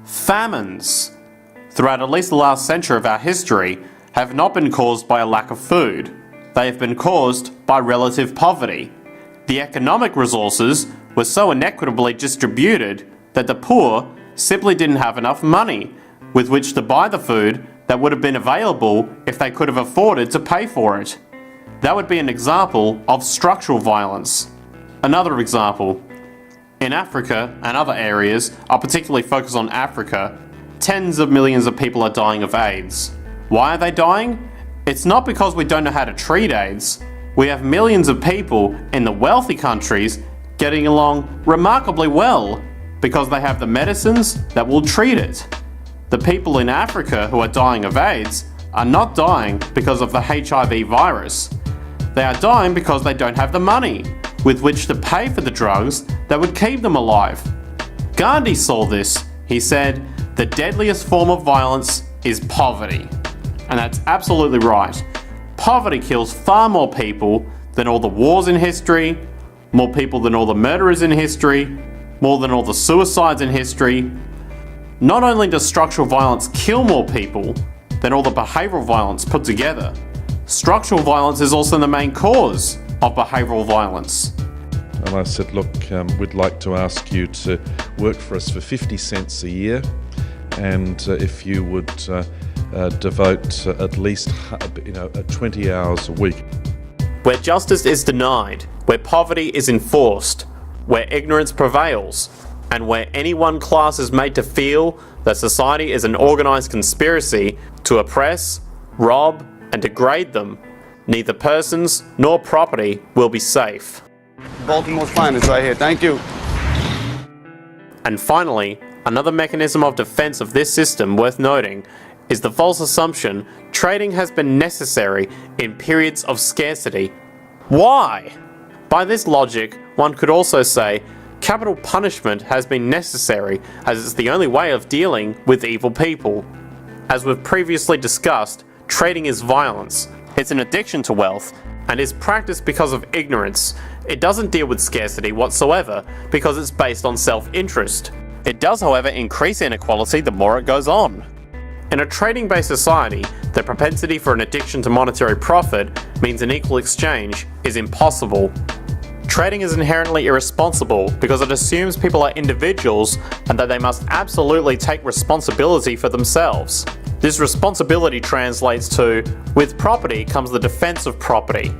Famines, throughout at least the last century of our history, have not been caused by a lack of food. They have been caused by relative poverty. The economic resources were so inequitably distributed that the poor simply didn't have enough money with which to buy the food that would have been available if they could have afforded to pay for it. That would be an example of structural violence. Another example. In Africa and other areas, I'll particularly focus on Africa, tens of millions of people are dying of AIDS. Why are they dying? It's not because we don't know how to treat AIDS. We have millions of people in the wealthy countries getting along remarkably well because they have the medicines that will treat it. The people in Africa who are dying of AIDS are not dying because of the HIV virus. They are dying because they don't have the money with which to pay for the drugs that would keep them alive. Gandhi saw this. He said, "The deadliest form of violence is poverty." And that's absolutely right. Poverty kills far more people than all the wars in history, more people than all the murderers in history, more than all the suicides in history. Not only does structural violence kill more people than all the behavioural violence put together, structural violence is also the main cause of behavioural violence. And I said, look, we'd like to ask you to work for us for 50 cents a year, and if you would devote at least 20 hours a week. Where justice is denied, where poverty is enforced, where ignorance prevails, and where any one class is made to feel that society is an organised conspiracy to oppress, rob, and degrade them, neither persons nor property will be safe. Baltimore's finest right here, thank you. And finally, another mechanism of defense of this system worth noting is the false assumption trading has been necessary in periods of scarcity. Why? By this logic, one could also say capital punishment has been necessary as it's the only way of dealing with evil people. As we've previously discussed, trading is violence. It's an addiction to wealth and is practiced because of ignorance. It doesn't deal with scarcity whatsoever because it's based on self-interest. It does, however, increase inequality the more it goes on. In a trading-based society, the propensity for an addiction to monetary profit means an equal exchange is impossible. Trading is inherently irresponsible because it assumes people are individuals and that they must absolutely take responsibility for themselves. This responsibility translates to, with property comes the defense of property.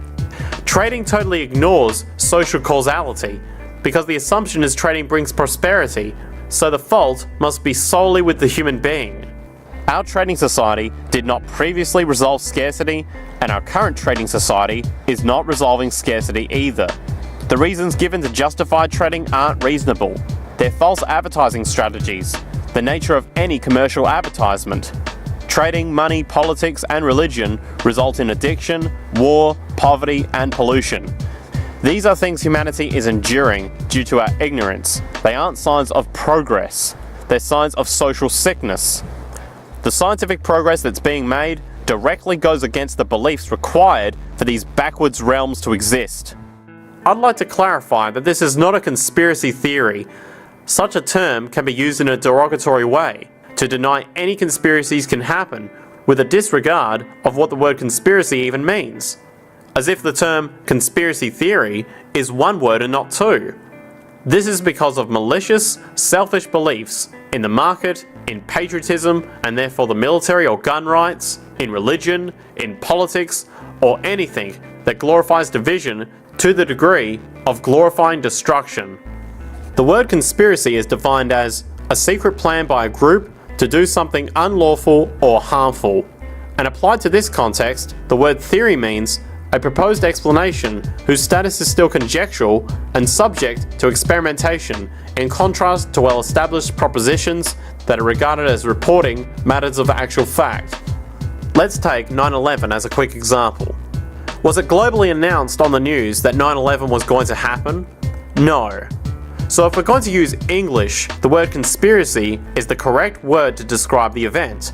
Trading totally ignores social causality because the assumption is trading brings prosperity, so the fault must be solely with the human being. Our trading society did not previously resolve scarcity, and our current trading society is not resolving scarcity either. The reasons given to justify trading aren't reasonable. They're false advertising strategies, the nature of any commercial advertisement. Trading, money, politics, and religion result in addiction, war, poverty, and pollution. These are things humanity is enduring due to our ignorance. They aren't signs of progress. They're signs of social sickness. The scientific progress that's being made directly goes against the beliefs required for these backwards realms to exist. I'd like to clarify that this is not a conspiracy theory. Such a term can be used in a derogatory way, to deny any conspiracies can happen, with a disregard of what the word conspiracy even means. As if the term conspiracy theory is one word and not two. This is because of malicious, selfish beliefs in the market, in patriotism, and therefore the military or gun rights, in religion, in politics, or anything that glorifies division to the degree of glorifying destruction. The word conspiracy is defined as a secret plan by a group to do something unlawful or harmful. And applied to this context, the word theory means a proposed explanation whose status is still conjectural and subject to experimentation, in contrast to well-established propositions that are regarded as reporting matters of actual fact. Let's take 9/11 as a quick example. Was it globally announced on the news that 9/11 was going to happen? No. So if we're going to use English, the word conspiracy is the correct word to describe the event.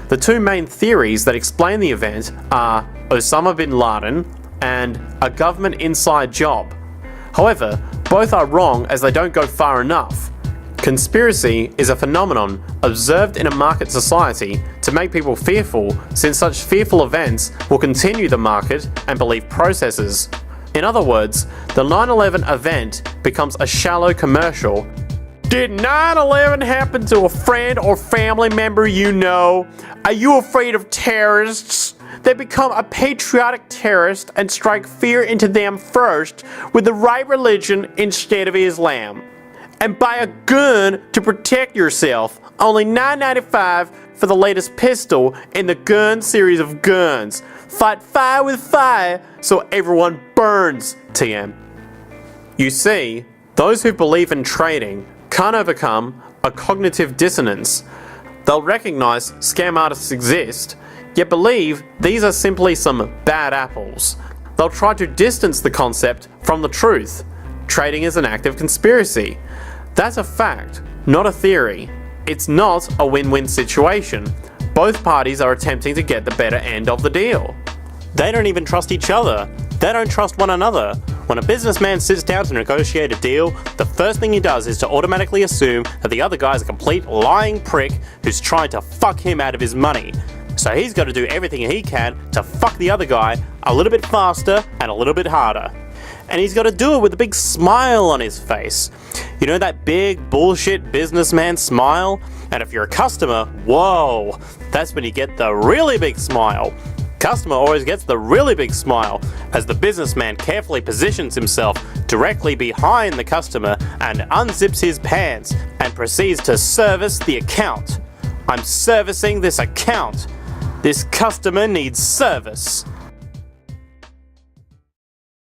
The two main theories that explain the event are Osama bin Laden and a government inside job. However, both are wrong as they don't go far enough. Conspiracy is a phenomenon observed in a market society to make people fearful, since such fearful events will continue the market and belief processes. In other words, the 9/11 event becomes a shallow commercial. Did 9/11 happen to a friend or family member you know? Are you afraid of terrorists? They become a patriotic terrorist and strike fear into them first with the right religion instead of Islam. And buy a gun to protect yourself. Only $9.95 for the latest pistol in the gun series of guns. Fight fire with fire so everyone burns, TM. You see, those who believe in trading can't overcome a cognitive dissonance. They'll recognize scam artists exist, yet believe these are simply some bad apples. They'll try to distance the concept from the truth. Trading is an active conspiracy. That's a fact, not a theory. It's not a win-win situation. Both parties are attempting to get the better end of the deal. They don't even trust each other. They don't trust one another. When a businessman sits down to negotiate a deal, the first thing he does is to automatically assume that the other guy is a complete lying prick who's trying to fuck him out of his money. So he's got to do everything he can to fuck the other guy a little bit faster and a little bit harder. And he's got to do it with a big smile on his face. You know that big bullshit businessman smile? And if you're a customer, whoa, that's when you get the really big smile. Customer always gets the really big smile as the businessman carefully positions himself directly behind the customer and unzips his pants and proceeds to service the account. I'm servicing this account. This customer needs service.